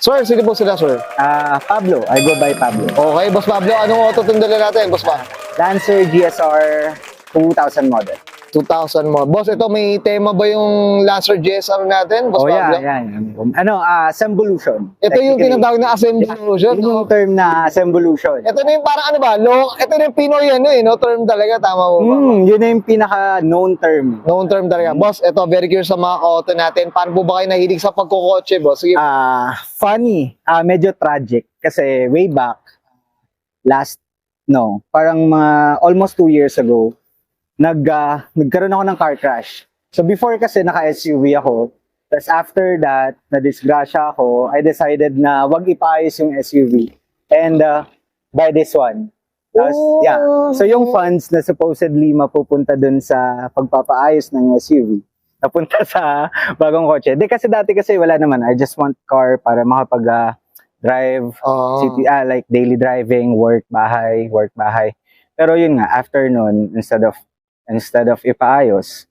Sir, sino po sila, sir? Pablo. I go by Pablo. Okay, Boss Pablo, anong auto itong dala natin, Boss Pablo? Lancer GSR 2000 model. 2,000 mo. Boss, ito may tema ba yung Lancer GSR natin, Boss Oh, Pablo? yan. Sembolution. Ito yung tinatawag na Assemblution. Yun yung term na Sembolution. Ito na yung parang ano ba, ito na yung Pinoy no? Term talaga, tama mo ba? Yun na yung pinaka-known term. Known term talaga. Boss, ito, very curious sa mga auto natin. Paano po ba kayo nahilig sa pagkukotse, boss? Sige. Funny. Medyo tragic. Kasi way back, parang mga almost 2 years ago, nagkaroon ako ng car crash. So before kasi naka-SUV ako, tapos after that, na-disgrasya ako, I decided na wag ipaayos yung SUV and buy this one. Tapos, So yung funds na supposedly mapupunta dun sa pagpapaayos ng SUV, napunta sa bagong kotse. Di kasi dati kasi wala naman. I just want car para makapag drive, city, like daily driving, work, bahay. Pero yun nga, after nun, instead of ipaayos,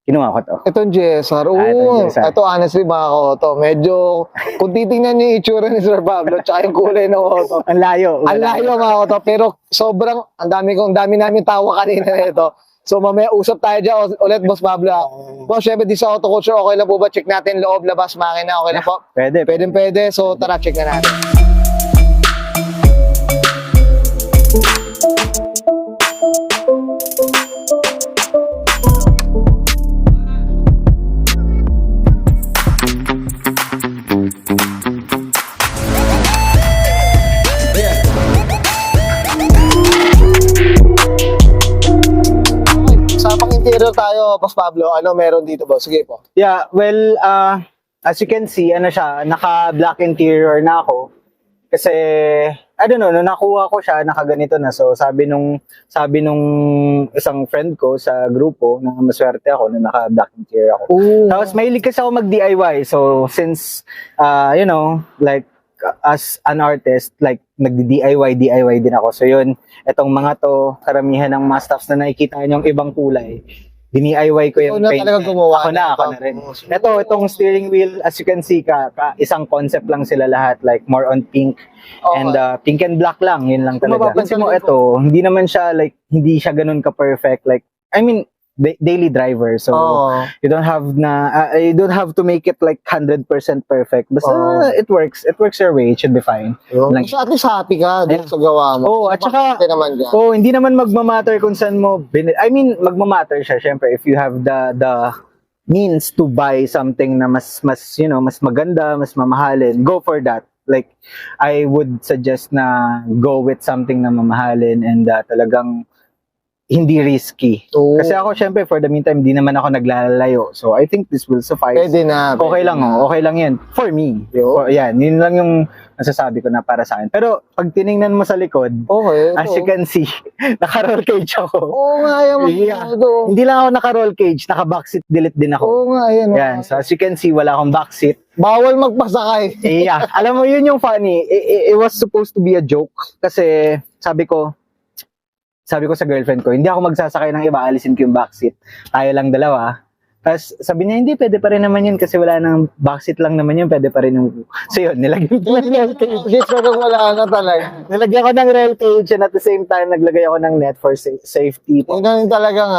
kinuha ko to. Itong GSR, itong GSR. Ito honestly mga auto, medyo, kung titingnan niyo yung itsura ni Sir Pablo, tsaka yung kulay ng auto, Ang layo. ang layo mga auto, pero sobrang, ang dami namin tawa kanina nito. So mamaya usap tayo dyan ulit, Boss Pablo. Boss, syempre di sa auto culture, okay lang po ba? Check natin loob, labas, makina, okay lang po? Pwede. So tara, check na natin. Usapang interior tayo, Boss Pablo. Ano meron dito, boss? Sige po. Yeah, well, as you can see, naka-black interior na ako. Kasi, I don't know, nung nakuha ko siya, nakaganito na. So, sabi nung isang friend ko sa grupo, na maswerte ako na naka-black interior ako. Tapos, mahilig kasi ako mag-DIY. So, since, like, as an artist, like, nagdi-DIY din ako. So, yun, etong mga to, karamihan ng mga stuffs na nakikita nyo yung ibang kulay, dini-DIY ko yung paint. Talagang gumawa. Ako na rin. Itong steering wheel, as you can see, isang concept lang sila lahat, like more on pink. And pink and black lang, yun lang talaga. Pansin mo, hindi naman siya, like, hindi siya ganun ka-perfect. Like, I mean, daily driver. So, you don't have to make it like 100% perfect. Basta it works. It works your way. It should be fine. So, at least happy ka dun sa gawa mo. At saka, hindi naman magmamatter kung saan mo, magmamatter siya, syempre, if you have the means to buy something na mas maganda, mas mamahalin, go for that. Like, I would suggest na go with something na mamahalin and talagang hindi risky. Kasi ako, syempre, for the meantime, di naman ako naglalayo. So, I think this will suffice. Pwede na. Okay lang yan. For me. Yun lang yung nasasabi ko na para sa akin. Pero, pag tiningnan mo sa likod, as you can see, naka-roll cage ako. Hindi lang ako naka-roll cage, naka-backseat delete din ako. Yan. So, as you can see, wala akong backseat. Bawal magpasakay. Alam mo, yun yung funny. It was supposed to be a joke. Kasi, sabi ko sa girlfriend ko, hindi ako magsasakay ng iba, alisin ko yung backseat. Tayo lang dalawa. Tapos sabi niya, hindi, pwede pa rin naman yun kasi wala nang backseat lang naman yun, pwede pa rin yung... So yun, nilagyan ko ng rail cage. Wala na talaga. Nilagyan ko ng rail cage and at the same time, naglagay ako ng net for safety. Yun yung talagang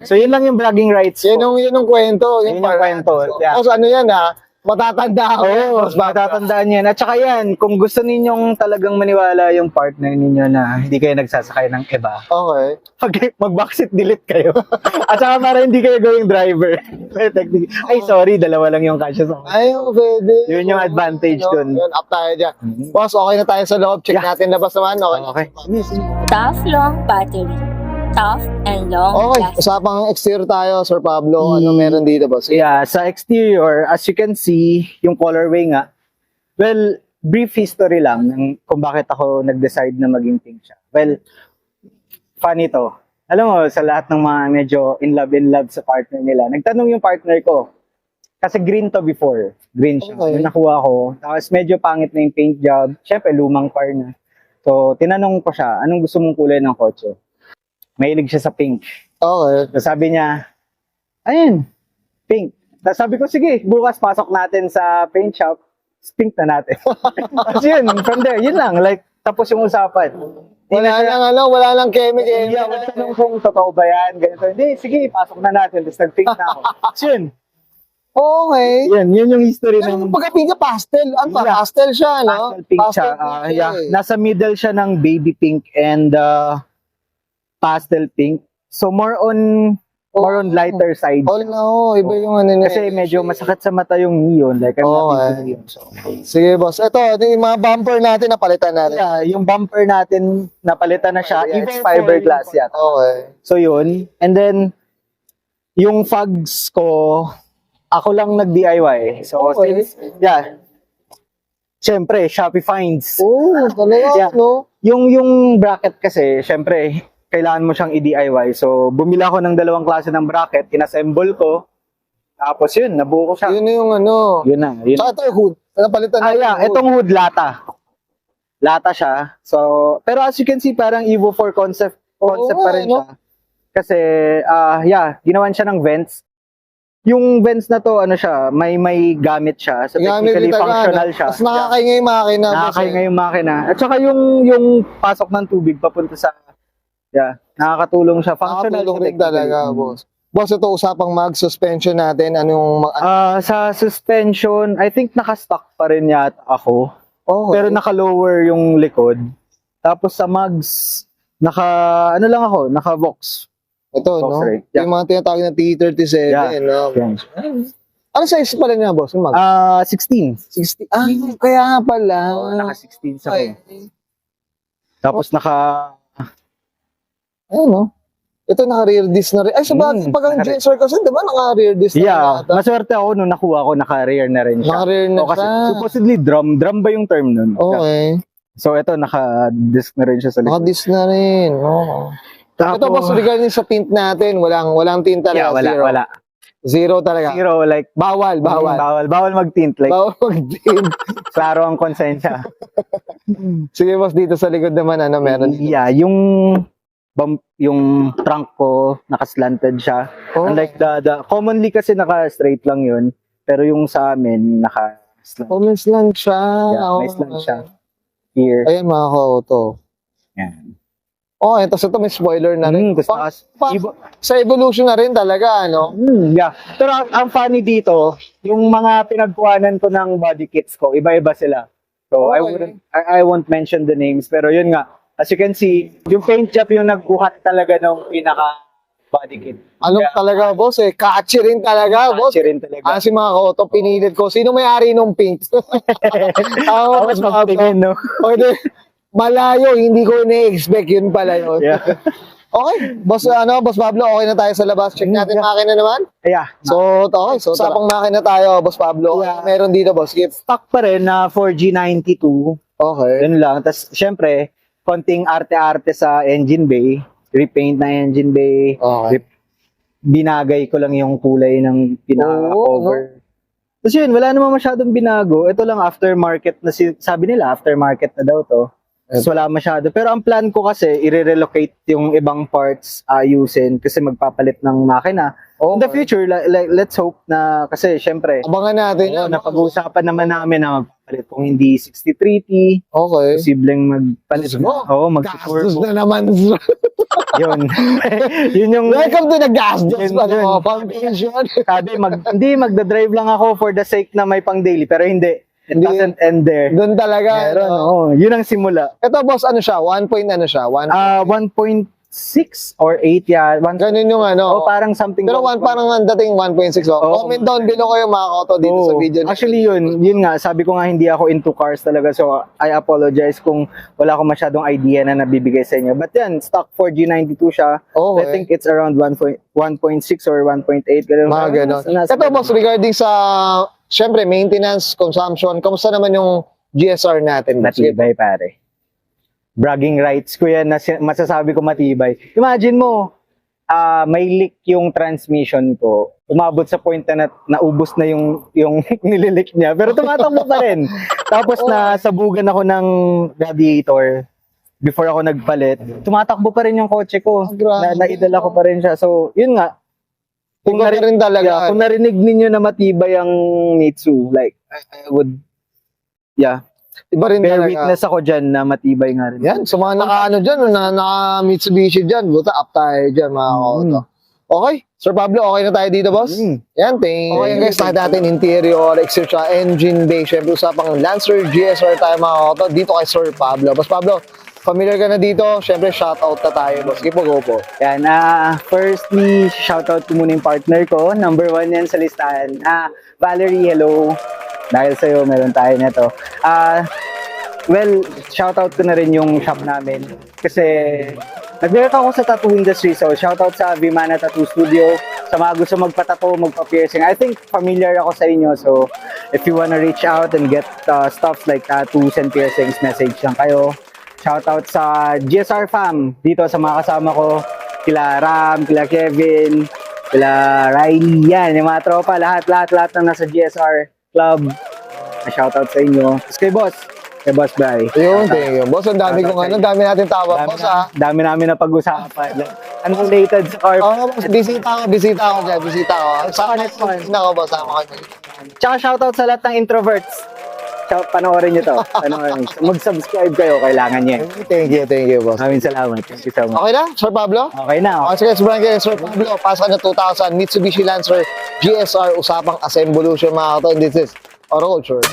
So yun lang yung bragging rights ko. Yun yung kwento. Yun yung kwento. Tapos ano yan matatandaan. Matatandaan yan. At saka yan, kung gusto ninyong talagang maniwala yung partner ninyo na hindi kayo nagsasakay ng iba. Mag-backseat delete kayo. At saka para hindi kayo going driver. Ay, sorry, dalawa lang yung kasya sa pwede. Yun yung advantage dun. Yun, up tayo dyan. Boss, okay na tayo sa loob. Check natin labas naman. Okay. Tough long battery. Tough and long lasting. Usapang exterior tayo, Sir Pablo. Ano meron dito, boss? Sa exterior, as you can see, yung colorway nga, well, brief history lang kung bakit ako nag-decide na maging pink siya. Well, funny to. Alam mo, sa lahat ng mga medyo in love sa partner nila, nagtanong yung partner ko, kasi green to before. Green siya. Yung nakuha ko. Tapos medyo pangit na yung paint job. Siyempre, lumang car na. So, tinanong ko siya, anong gusto mong kulay ng kotse? Mahilig siya sa pink. So, sabi niya, ayun, pink. Tapos sabi ko, sige, bukas pasok natin sa paint shop. pink na natin. Tapos yun, from there, yun lang. Like, tapos yung usapan. Wala lang chemical. Yeah, wala tanong kung totoo ba yan, ganito. Hindi, sige, pasok na natin. Tapos nag-pink na ako. Tapos yun. Okay. Yun yung history Pero ng pagka-pink pastel, Yeah. pastel siya, no? pastel pink siya. pink Yeah. eh. Nasa middle siya ng baby pink and pastel pink. So more on lighter side. All na iba yung ano niya. Kasi medyo masakit sa mata yung neon. Like, I'm not Okay. into neon. So, Sige, boss. Ito yung mga bumper natin, napalitan natin. yeah, yung bumper natin, napalitan na siya. Yeah, Even it's fiberglass yan. Okay. So yun. And then, yung fogs ko, ako lang nag-DIY. So, Okay. syempre, Shopee finds. Oh, talaga, Yeah. no? Yung bracket kasi, syempre, kailangan mo siyang i-DIY. So, bumili ako ng 2 klase ng bracket, inassemble ko. Tapos yun, nabuo ko siya. Yun na yung ano. Yun na. Yun. Tsaka ito yung hood. Napalitan natin Yeah, yung hood. itong hood lata. Lata siya. So, pero as you can see, parang Evo 4 concept pa rin no? siya. Kasi, ginawan siya ng vents. Yung vents na to, ano siya, may gamit siya. So, Gamit technically, din talaga, functional no? siya. Tapos nakakaingay yung makina. boss, Nakakaingay yung makina. At saka yung pasok ng tubig papunta sa, nakakatulong siya. Functional Nakakatulong siya rin talaga, technically. boss. Boss, ito usapang mag-suspension natin. Anong Sa suspension, I think naka-stock pa rin yata ako. okay. Pero naka-lower yung likod. Tapos sa mugs, naka-Vox. Ito, no? Okay, yeah. Yung mga tinatawag na T37, Yeah. no? Yan. Ano size pala niya, boss? Yung mag? 16. 60. Kaya nga pala. Naka-16 sa Okay. Tapos Ayun, no? Ito naka-rear disc na rin. Ay, sabagay, pag ang naka-rear. GSR kasi, di ba naka-rear disc na rin Yeah, ata? maswerte ako nung nakuha ko, naka-rear na rin siya. Naka-rear na Kasi siya. supposedly drum ba yung term nun? Yeah. Okay. So ito, naka-disc na rin siya sa likod. Naka-disc na rin. Oo. Ito, boss, regarding sa tint natin, walang tint talaga. wala. Zero talaga. Zero, like, Bawal. bawal mag-tint. Like, Bawal mag-tint. klaro ang konsensya. Sige, boss, dito sa likod naman, meron dito? Yeah, yung trunk ko, naka-slanted siya. Oh. Unlike the commonly kasi naka-straight lang yun. Pero yung sa amin, naka-slant. Comments lang siya. Yeah, may slant siya. Here. Ayan, mga ko-auto. Yan. Okay, tapos ito may spoiler na rin. Tapos, Sa evolution na rin talaga, ano? yeah. Pero ang funny dito, yung mga pinagkuhanan ko ng body kits ko, iba-iba sila. So, Okay. I won't mention the names, pero yun nga, as you can see, yung paint job yung nagbuhat talaga ng pinaka body kit. Ano talaga, boss, catchy rin talaga, boss. Catchy rin talaga. Kasi mga ko-auto, pinilit ko. Sino may-ari nung pink? Ako, Tapos mga magtingin, no? O, malayo, hindi ko na-expect yun pala yun. Yeah. Okay, boss Pablo, okay na tayo sa labas. Check natin makina naman. Yeah. So, okay, so usapang makina tayo, boss Pablo. Yeah. Meron dito, boss Skip. Stock pa rin na 4G92. Okay. Yun lang. Tapos, syempre, konting arte-arte sa engine bay. Repaint na engine bay. Okay. Binagay ko lang yung kulay ng pinaka-cover. Tapos yun, wala naman masyadong binago. Ito lang aftermarket na sabi nila, aftermarket na daw to. So, wala masyado. Pero ang plan ko kasi, i-relocate yung ibang parts ayusin kasi magpapalit ng makina. In the future, let's hope na, kasi syempre, Abangan natin. napag-uusapan naman namin na magpapalit kung hindi 63T, Okay. posibleng magpalit. Mo? Oo, Gastos mag-turbo. na naman. Yun. Yun yung, Welcome to the gastos. Yun. Foundation. sabi, magdadrive lang ako for the sake na may pang daily, pero hindi. It Hindi. doesn't end there. Doon talaga. Meron, oo. Yun ang simula. Ito, boss, ano siya? 1 point ano siya? 1.6 or 8, yeah. Ganun yung ano. Parang something. Pero parang ang dating 1.6. Oo. Comment down below kayo mga koto dito sa video. Actually, yun nga, sabi ko nga hindi ako into cars talaga. So, I apologize kung wala akong masyadong idea na nabibigay sa inyo. But yan, stock 4G92 siya. Okay. I think it's around 1.6 or 1.8. Ganun. Mga ganun. Ito, boss, regarding sa, syempre, maintenance, consumption, kamusta naman yung GSR natin? Matibay, pare. Bragging rights ko yan na masasabi ko matibay. Imagine mo, may leak yung transmission ko. Umabot sa point na naubos na yung nililik niya. Pero tumatakbo pa rin. Tapos nasabugan ako ng radiator before ako nagpalit. Tumatakbo pa rin yung kotse ko. Naidala ko pa rin siya. So, yun nga. Kung rin talaga. Kung narinig ninyo na matibay ang Mitsu, like, I would Yeah. Iba rin Bear talaga. witness ako dyan na matibay nga rin. Yan, sa mga naka-ano dyan, naka Mitsubishi dyan, buta up tayo dyan, mga auto. Okay, Sir Pablo, okay na tayo dito, boss? Yan, thank you. Okay, guys, nakita natin interior, exterior, engine bay, syempre usapang Lancer GSR tayo, mga auto, dito kay Sir Pablo. Boss Pablo, familiar ka na dito, syempre shoutout na tayo, boss. Sige po, go po. Yan, firstly, shoutout ko muna yung partner ko. Number 1 yan sa listahan. Valerie, hello. Dahil sa'yo, meron tayo nito. Well, shoutout ko na rin yung shop namin. Kasi, nag-work ako sa tattoo industry. So, shoutout sa Vimana Tattoo Studio. Sa mga gusto magpa-tattoo, magpa-piercing. I think familiar ako sa inyo. So, if you wanna reach out and get stuff like tattoos and piercings, message lang kayo. Shoutout sa GSR fam. Dito sa mga kasama ko. Kila Ram, kila Kevin, kila Riley. Yan, yung mga tropa. Lahat na nasa GSR Club. Shoutout sa inyo. Tapos kay boss. Kay boss, bye. Yun, thank you. Boss, ang dami kong ano, dami natin tawa. Boss, Dami namin na pag-usapan. Unrelated sa corp. Oo, boss, bisita ako dyan, bisita ako. Sa next one. Ako, boss, sama kami. Tsaka shoutout sa lahat ng introverts. Panoorin nyo to. Mag-subscribe kayo, kailangan niya. Thank you, boss. Maraming salamat. Thank you so much. Okay na, Sir Pablo? Okay na. Okay, sige, sobrang kaya, Sir Pablo. Pasok na 2000, Mitsubishi Lancer GSR, usapang Assemvolution, mga auto. And this is Auto Culture.